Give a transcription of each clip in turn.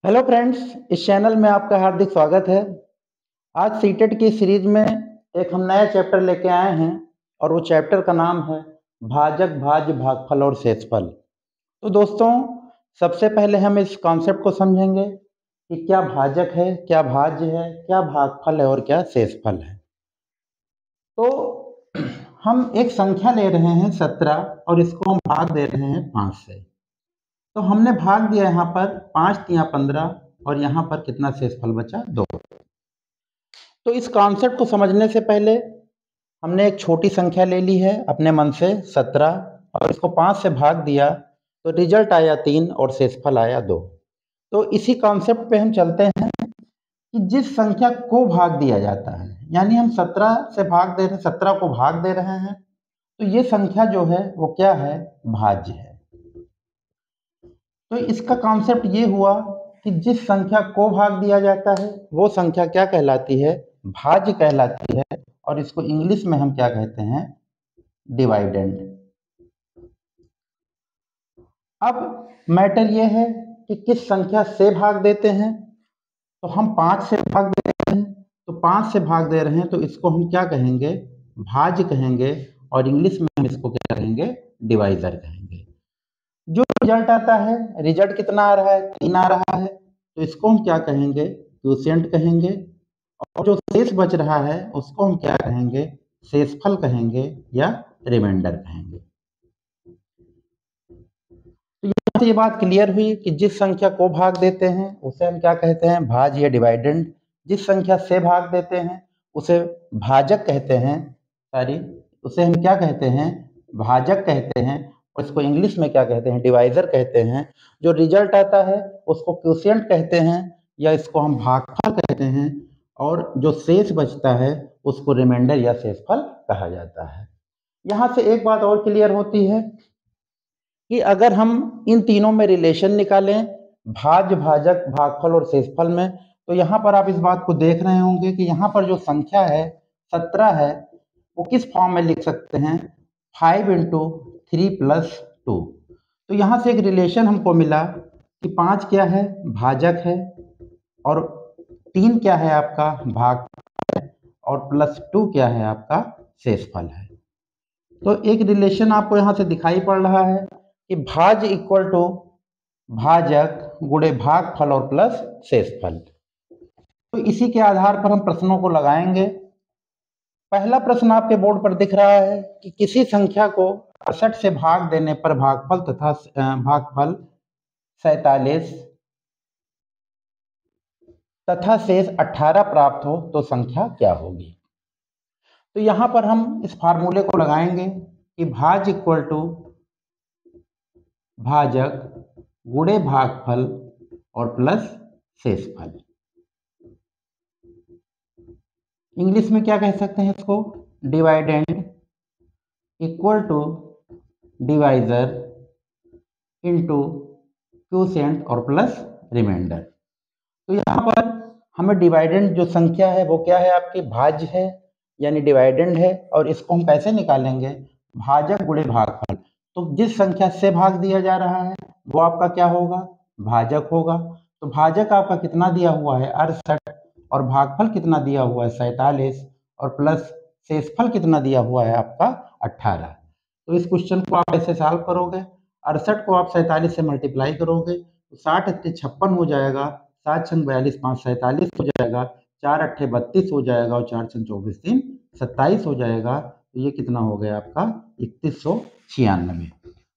Hello friends, इस channel में आपका हार्दिक स्वागत है। आज सीटेट की सीरीज में एक हम नया चैप्टर लेके आए हैं और वो चैप्टर का नाम है भाजक, भाज्य, भागफल और शेषफल। तो दोस्तों, सबसे पहले हम इस कॉन्सेप्ट को समझेंगे कि क्या भाजक है, क्या भाज्य है, क्या भागफल है और क्या शेषफल है। तो हम एक संख्या ले रहे हैं 17 और इसको हम भाग दे रहे हैं 5 से। तो हमने भाग दिया यहाँ पर 5 तिया 15 और यहाँ पर कितना शेषफल बचा 2। तो इस कॉन्सेप्ट को समझने से पहले हमने एक छोटी संख्या ले ली है अपने मन से 17 और इसको 5 से भाग दिया तो रिजल्ट आया 3 और शेषफल आया 2। तो इसी कॉन्सेप्ट पे हम चलते हैं कि जिस संख्या को भाग दिया जाता है, यानी हम 17 से भाग दे रहे हैं, 17 को भाग दे रहे हैं, तो ये संख्या जो है वो क्या है, भाज्य है। तो इसका कॉन्सेप्ट ये हुआ कि जिस संख्या को भाग दिया जाता है वो संख्या क्या कहलाती है, भाज्य कहलाती है। और इसको इंग्लिश में हम क्या कहते हैं, डिवाइडेंड। अब मैटर ये है कि किस संख्या से भाग देते हैं। तो हम 5 से भाग दे रहे हैं, तो 5 से भाग दे रहे हैं तो इसको हम क्या कहेंगे, भाज्य कहेंगे। और इंग्लिश में हम इसको क्या कहेंगे, डिवाइजर कहेंगे। जो रिजल्ट आता है, रिजल्ट कितना आ रहा है, 3 आ रहा है, तो इसको हम क्या कहेंगे, क्वोशिएंट कहेंगे। और जो शेष बच रहा है उसको हम क्या कहेंगे, शेषफल कहेंगे या रिमाइंडर कहेंगे। तो यहाँ से ये बात क्लियर हुई कि जिस संख्या को भाग देते हैं उसे हम क्या कहते हैं, भाज्य या डिवाइडेंड। जिस संख्या से भाग देते हैं उसे भाजक कहते हैं, सॉरी, उसे हम क्या कहते हैं, भाजक कहते हैं। और इसको इंग्लिश में क्या कहते हैं, डिवाइजर कहते हैं। जो रिजल्ट आता है उसको क्वोशिएंट कहते हैं या इसको हम भागफल कहते हैं। और जो शेष बचता है उसको रिमाइंडर या शेषफल कहा जाता है। यहाँ से एक बात और क्लियर होती है कि अगर हम इन तीनों में रिलेशन निकालें, भाज्य, भाजक, भागफल और शेषफल में, तो यहाँ पर आप इस बात को देख रहे होंगे कि यहाँ पर जो संख्या है 17 है वो किस फॉर्म में लिख सकते हैं, 5 इंटू 3 प्लस 2। तो यहाँ से एक रिलेशन हमको मिला कि 5 क्या है, भाजक है, और 3 क्या है आपका, भाग, और प्लस 2 क्या है आपका, शेषफल है। तो एक रिलेशन आपको यहाँ से दिखाई पड़ रहा है कि भाज्य इक्वल टू भाजक गुणे भागफल और प्लस शेषफल। तो इसी के आधार पर हम प्रश्नों को लगाएंगे। पहला प्रश्न आपके बोर्ड पर दिख रहा है कि किसी संख्या को 68 से भाग देने पर भागफल तथा भागफल 47 तथा शेष 18 प्राप्त हो तो संख्या क्या होगी। तो यहाँ पर हम इस फार्मूले को लगाएंगे कि भाज्य इक्वल टू भाजक गुणे भागफल और प्लस शेषफल। इंग्लिश में क्या कह सकते हैं इसको, dividend equal to divisor into quotient और प्लस रिमाइंडर। तो यहाँ पर हमें डिवाइडेंड जो संख्या है वो क्या है, आपकी भाज्य है यानी डिवाइडेंड है। और इसको हम कैसे निकालेंगे, भाजक गुणे भागफल। तो जिस संख्या से भाग दिया जा रहा है वो आपका क्या होगा, भाजक होगा। तो भाजक आपका कितना दिया हुआ है, 68, और भागफल कितना दिया हुआ है, 47, और प्लस शेषफल कितना दिया हुआ है आपका, 18। तो इस क्वेश्चन को आप ऐसे सॉल्व करोगे, 68 को आप 47 से मल्टीप्लाई करोगे तो 60 अट्ठे 56 हो जाएगा, 7 छंग 42, 5 47 हो जाएगा, 4 अट्ठे 32 हो जाएगा, और 4 छंग 24 3 27 हो जाएगा। तो ये कितना हो गया आपका, 3196।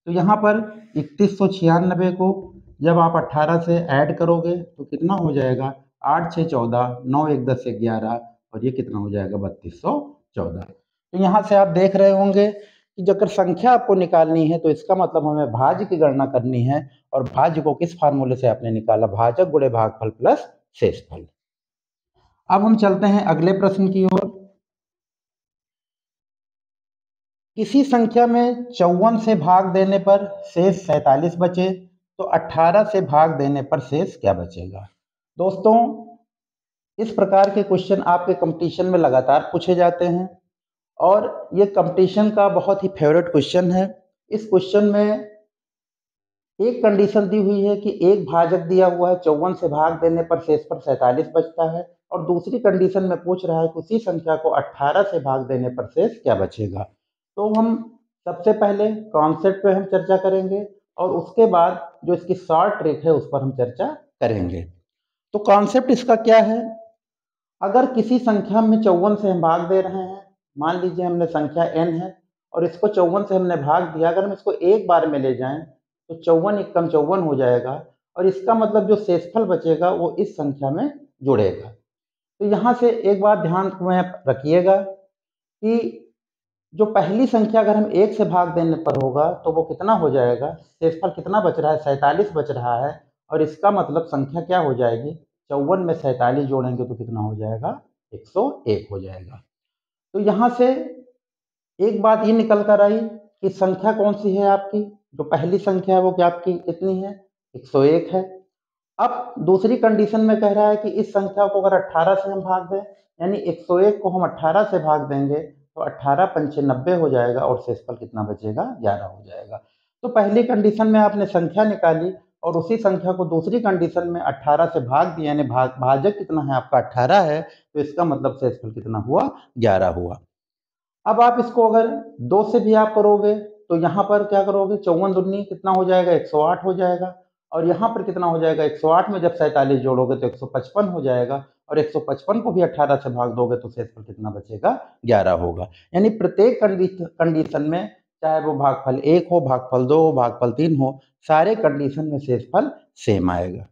तो यहाँ पर 3196 को जब आप 18 से ऐड करोगे तो कितना हो जाएगा, 8 6 14, 9 1 10 11, और ये कितना हो जाएगा, 3214। तो यहाँ से आप देख रहे होंगे कि अगर संख्या आपको निकालनी है तो इसका मतलब हमें भाज्य की गणना करनी है। और भाज्य को किस फार्मूले से आपने निकाला, भाजक गुणे भागफल प्लस शेषफल। अब हम चलते हैं अगले प्रश्न की ओर। किसी संख्या में 54 से भाग देने पर शेष 47 बचे तो 18 से भाग देने पर शेष क्या बचेगा। दोस्तों, इस प्रकार के क्वेश्चन आपके कंपटीशन में लगातार पूछे जाते हैं और ये कंपटीशन का बहुत ही फेवरेट क्वेश्चन है। इस क्वेश्चन में एक कंडीशन दी हुई है कि एक भाजक दिया हुआ है 54 से भाग देने पर शेष पर 47 बचता है, और दूसरी कंडीशन में पूछ रहा है कि उसी संख्या को 18 से भाग देने पर शेष क्या बचेगा। तो हम सबसे पहले कॉन्सेप्ट पे हम चर्चा करेंगे और उसके बाद जो इसकी शॉर्ट ट्रिक है उस पर हम चर्चा करेंगे। तो कॉन्सेप्ट इसका क्या है, अगर किसी संख्या में 54 से हम भाग दे रहे हैं, मान लीजिए हमने संख्या n है और इसको 54 से हमने भाग दिया, अगर हम इसको एक बार में ले जाएं तो 54 एकम 54 हो जाएगा और इसका मतलब जो शेषफल बचेगा वो इस संख्या में जुड़ेगा। तो यहाँ से एक बात ध्यान में रखिएगा कि जो पहली संख्या अगर हम एक से भाग देने पर होगा तो वो कितना हो जाएगा, शेषफल कितना बच रहा है, 47 बच रहा है, और इसका मतलब संख्या क्या हो जाएगी, 54 में 47 जोड़ेंगे तो कितना हो जाएगा, 101 हो जाएगा। तो यहाँ से एक बात ये निकल कर आई कि संख्या कौन सी है आपकी, जो पहली संख्या है वो क्या आपकी कितनी है, 101 है। अब दूसरी कंडीशन में कह रहा है कि इस संख्या को अगर 18 से हम भाग दें, यानी 101 को हम 18 से भाग देंगे तो 18 पंचे 90 हो जाएगा और शेषफल कितना बचेगा, 11 हो जाएगा। तो पहली कंडीशन में आपने संख्या निकाली और उसी संख्या को दूसरी कंडीशन में 18 से भाग दिया, यानी भाजक कितना है आपका 18 है, तो इसका मतलब शेषफल कितना हुआ, 11 हुआ। अब आप इसको अगर 2 से भी आप करोगे तो यहाँ पर क्या करोगे, 54 दूनी कितना हो जाएगा, 108 हो जाएगा, और यहाँ पर कितना हो जाएगा, 108 में जब 47 जोड़ोगे तो 155 हो जाएगा, और 155 को भी 18 से भाग दोगे तो शेषफल कितना बचेगा, 11 होगा। यानी प्रत्येक कंडीशन में, चाहे वो भागफल 1 हो, भागफल 2 हो, भागफल 3 हो, सारे कंडीशन में शेषफल सेम आएगा।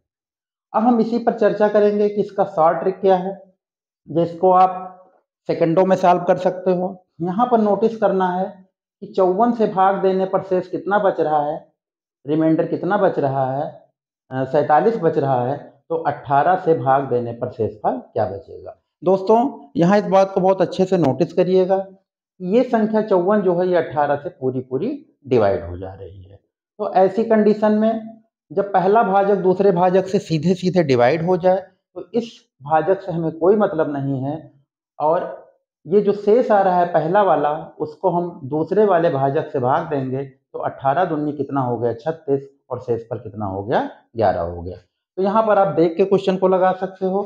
अब हम इसी पर चर्चा करेंगे कि इसका शॉर्ट ट्रिक क्या है, जिसको आप सेकंडों में सॉल्व कर सकते हो। यहाँ पर नोटिस करना है कि 54 से भाग देने पर शेष कितना बच रहा है, रिमाइंडर कितना बच रहा है, 47 बच रहा है, तो 18 से भाग देने पर शेषफल क्या बचेगा। दोस्तों यहाँ इस बात को बहुत अच्छे से नोटिस करिएगा, ये संख्या 54 जो है ये 18 से पूरी पूरी डिवाइड हो जा रही है। तो ऐसी कंडीशन में जब पहला भाजक दूसरे भाजक से सीधे सीधे डिवाइड हो जाए तो इस भाजक से हमें कोई मतलब नहीं है, और ये जो शेष आ रहा है पहला वाला उसको हम दूसरे वाले भाजक से भाग देंगे तो 18 दूनी कितना हो गया, 36, और शेषफल कितना हो गया, 11 हो गया। तो यहाँ पर आप देख के क्वेश्चन को लगा सकते हो,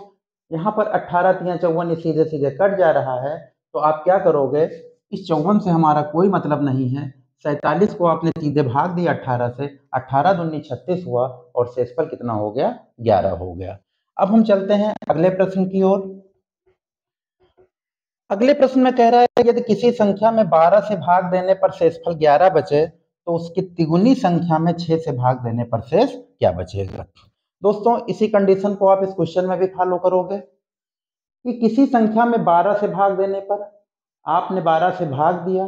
यहाँ पर 18 तिया 54 सीधे सीधे कट जा रहा है, तो आप क्या करोगे, इस 54 से हमारा कोई मतलब नहीं है, 47 को आपने सीधे भाग दिया 18 से, 18 दूनी 36 हुआ और शेषफल कितना हो गया, 11 हो गया। अब हम चलते हैं अगले प्रश्न की ओर। अगले प्रश्न में कह रहा है यदि किसी संख्या में 12 से भाग देने पर शेषफल 11 बचे तो उसकी तिगुनी संख्या में 6 से भाग देने पर शेष क्या बचेगा। दोस्तों इसी कंडीशन को आप इस क्वेश्चन में भी फॉलो करोगे कि किसी संख्या में 12 से भाग देने पर आपने 12 से भाग दिया,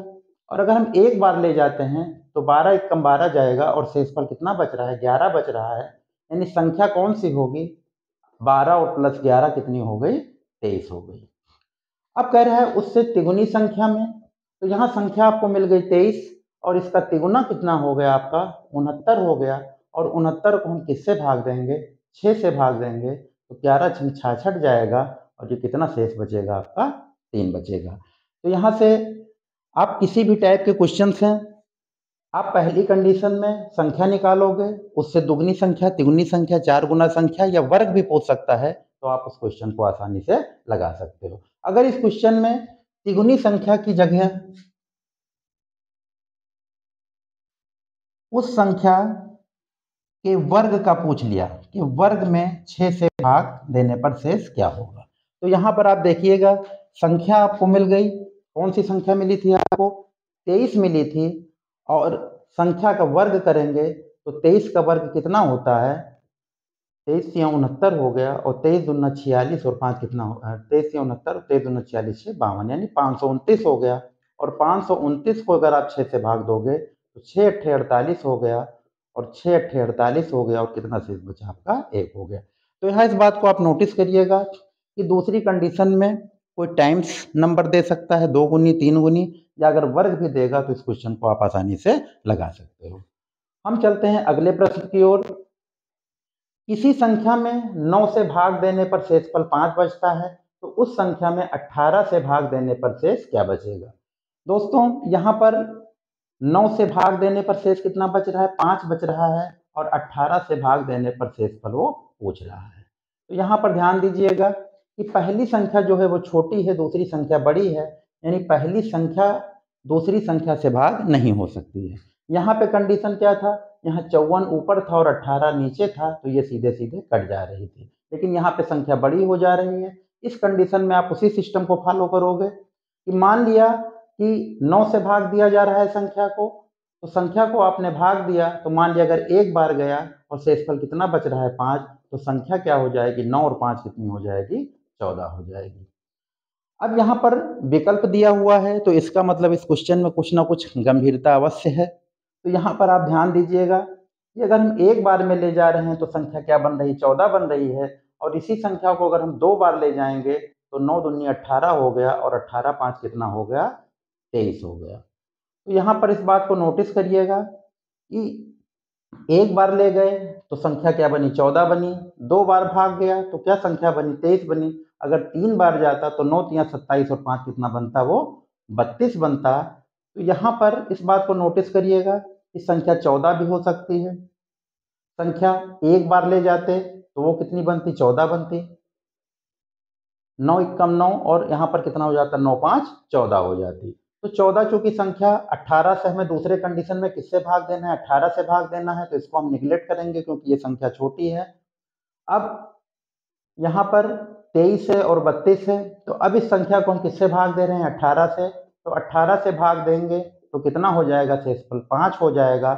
और अगर हम एक बार ले जाते हैं तो 12 एकम 12 जाएगा और शेषफल कितना बच रहा है, 11 बच रहा है, यानी संख्या कौन सी होगी, 12 और प्लस 11 कितनी हो गई, 23 हो गई। अब कह रहा है उससे तिगुनी संख्या में, तो यहाँ संख्या आपको मिल गई 23 और इसका तिगुना कितना हो गया आपका, 69 हो गया, और 69 को हम किससे भाग देंगे, 6 से भाग देंगे, तो 11 छः 66 जाएगा और ये कितना शेष बचेगा आपका, 3 बचेगा। तो यहाँ से आप किसी भी टाइप के क्वेश्चन हैं, आप पहली कंडीशन में संख्या निकालोगे, उससे दुगनी संख्या, तिगुनी संख्या, 4 गुना संख्या या वर्ग भी पूछ सकता है, तो आप उस क्वेश्चन को आसानी से लगा सकते हो। अगर इस क्वेश्चन में तिगुनी संख्या की जगह उस संख्या के वर्ग का पूछ लिया कि वर्ग में 6 से भाग देने पर शेष क्या होगा, तो यहाँ पर आप देखिएगा संख्या आपको मिल गई, कौन सी संख्या मिली थी आपको, 23 मिली थी, और संख्या का वर्ग करेंगे तो 23 का वर्ग कितना होता है, 23 या 69 हो गया, और 23 दूना 46 और 5 कितना हो, 23 या 69, 23 दूना 46 से 52, यानी 529 हो गया, और 529 को अगर आप 6 से भाग दोगे तो 6 अट्ठे 48 हो गया, और 6 अट्ठे 48 हो गया, और कितना शेष बचा आपका, 1 हो गया। तो यहाँ इस बात को आप नोटिस करिएगा कि दूसरी कंडीशन में कोई टाइम्स नंबर दे सकता है, 2 गुनी 3 गुनी, या अगर वर्ग भी देगा तो इस क्वेश्चन को आप आसानी से लगा सकते हो। हम चलते हैं अगले प्रश्न की ओर। किसी संख्या में 9 से भाग देने पर शेषफल 5 बचता है, तो उस संख्या में 18 से भाग देने पर शेष क्या बचेगा। दोस्तों यहाँ पर 9 से भाग देने पर शेष कितना बच रहा है, 5 बच रहा है, और 18 से भाग देने पर शेषफल वो पूछ रहा है। तो यहाँ पर ध्यान दीजिएगा कि पहली संख्या जो है वो छोटी है, दूसरी संख्या बड़ी है, यानी पहली संख्या दूसरी संख्या से भाग नहीं हो सकती है। यहाँ पे कंडीशन क्या था, यहाँ 54 ऊपर था और 18 नीचे था, तो ये सीधे सीधे कट जा रही थी, लेकिन यहाँ पे संख्या बड़ी हो जा रही है। इस कंडीशन में आप उसी सिस्टम को फॉलो करोगे कि मान लिया कि 9 से भाग दिया जा रहा है संख्या को, तो संख्या को आपने भाग दिया, तो मान लिया अगर एक बार गया और शेषफल कितना बच रहा है 5, तो संख्या क्या हो जाएगी, 9 और 5 कितनी हो जाएगी, 14 हो जाएगी। अब यहाँ पर विकल्प दिया हुआ है, तो इसका मतलब इस क्वेश्चन में कुछ ना कुछ गंभीरता अवश्य है। तो यहाँ पर आप ध्यान दीजिएगा कि अगर हम एक बार में ले जा रहे हैं तो संख्या क्या बन रही, 14 बन रही है, और इसी संख्या को अगर हम 2 बार ले जाएंगे तो 9 दूनी 18 हो गया, और 18 5 कितना हो गया, 23 हो गया। तो यहाँ पर इस बात को नोटिस करिएगा कि एक बार ले गए तो संख्या क्या बनी, 14 बनी, 2 बार भाग गया तो क्या संख्या बनी, 23 बनी। अगर 3 बार जाता तो 9 तिया 27 और 5 कितना बनता, वो 32 बनता। तो यहाँ पर इस बात को नोटिस करिएगा कि संख्या 14 भी हो सकती है, संख्या एक बार ले जाते तो वो कितनी बनती, 14 बनती, 9 एकम 9, और यहाँ पर कितना हो जाता, 9 5 14 हो जाती। तो 14 चूंकि संख्या 18 से हमें दूसरे कंडीशन में किससे भाग देना है, 18 से भाग देना है, तो इसको हम निगलेक्ट करेंगे क्योंकि ये संख्या छोटी है। अब यहाँ पर 23 है और 32 है, तो अब इस संख्या को हम किससे भाग दे रहे हैं, 18 से, तो 18 से भाग देंगे तो कितना हो जाएगा, शेषफल 5 हो जाएगा।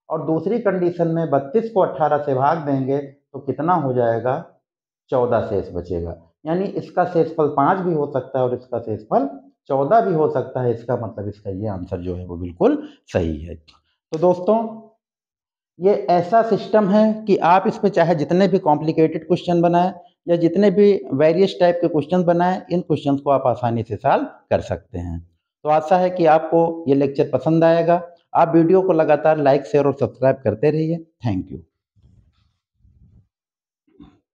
और दूसरी कंडीशन में 32 को 18 से भाग देंगे तो कितना हो जाएगा, 14 शेष बचेगा। यानी इसका शेषफल 5 भी हो सकता है और इसका शेषफल 14 भी हो सकता है। इसका मतलब इसका ये आंसर जो है वो बिल्कुल सही है। तो दोस्तों, ये ऐसा सिस्टम है कि आप इस पे चाहे जितने भी कॉम्प्लिकेटेड क्वेश्चन बनाएं या जितने भी वेरियस टाइप के क्वेश्चन बनाएं, इन क्वेश्चंस को आप आसानी से सॉल्व कर सकते हैं। तो आशा है कि आपको ये लेक्चर पसंद आएगा। आप वीडियो को लगातार लाइक शेयर और सब्सक्राइब करते रहिए। Thank you.